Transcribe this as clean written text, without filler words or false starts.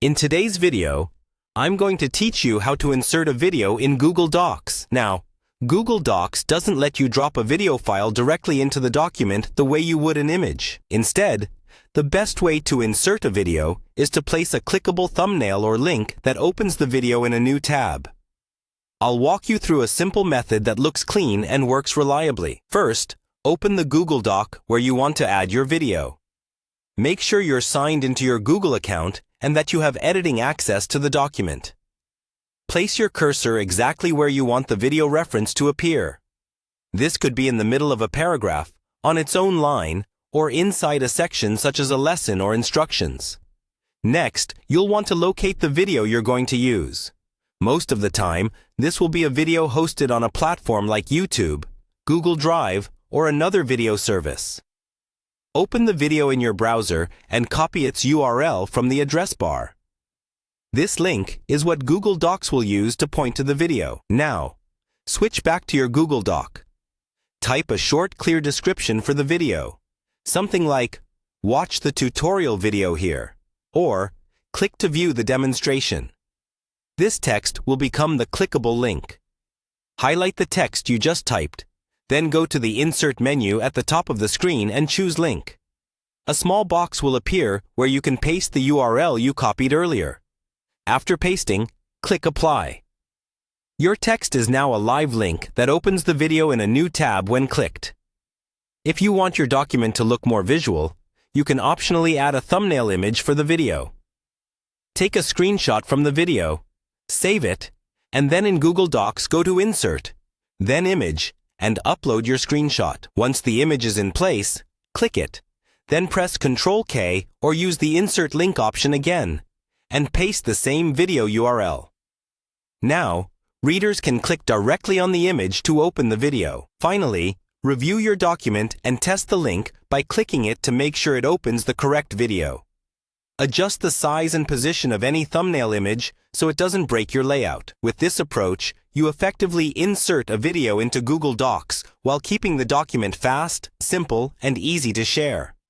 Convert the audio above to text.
In today's video, I'm going to teach you how to insert a video in Google Docs. Now, Google Docs doesn't let you drop a video file directly into the document the way you would an image. Instead, the best way to insert a video is to place a clickable thumbnail or link that opens the video in a new tab. I'll walk you through a simple method that looks clean and works reliably. First, open the Google Doc where you want to add your video. Make sure you're signed into your Google account and that you have editing access to the document. Place your cursor exactly where you want the video reference to appear. This could be in the middle of a paragraph, on its own line, or inside a section such as a lesson or instructions. Next, you'll want to locate the video you're going to use. Most of the time, this will be a video hosted on a platform like YouTube, Google Drive, or another video service. Open the video in your browser and copy its URL from the address bar. This link is what Google Docs will use to point to the video. Now, switch back to your Google Doc. Type a short, clear description for the video. Something like, "Watch the tutorial video here," or "Click to view the demonstration." This text will become the clickable link. Highlight the text you just typed. Then go to the Insert menu at the top of the screen and choose Link. A small box will appear where you can paste the URL you copied earlier. After pasting, click Apply. Your text is now a live link that opens the video in a new tab when clicked. If you want your document to look more visual, you can optionally add a thumbnail image for the video. Take a screenshot from the video, save it, and then in Google Docs go to Insert, then Image, and upload your screenshot. Once the image is in place, click it. Then press Ctrl-K or use the Insert Link option again, and paste the same video URL. Now, readers can click directly on the image to open the video. Finally, review your document and test the link by clicking it to make sure it opens the correct video. Adjust the size and position of any thumbnail image so it doesn't break your layout. With this approach, you effectively insert a video into Google Docs while keeping the document fast, simple, and easy to share.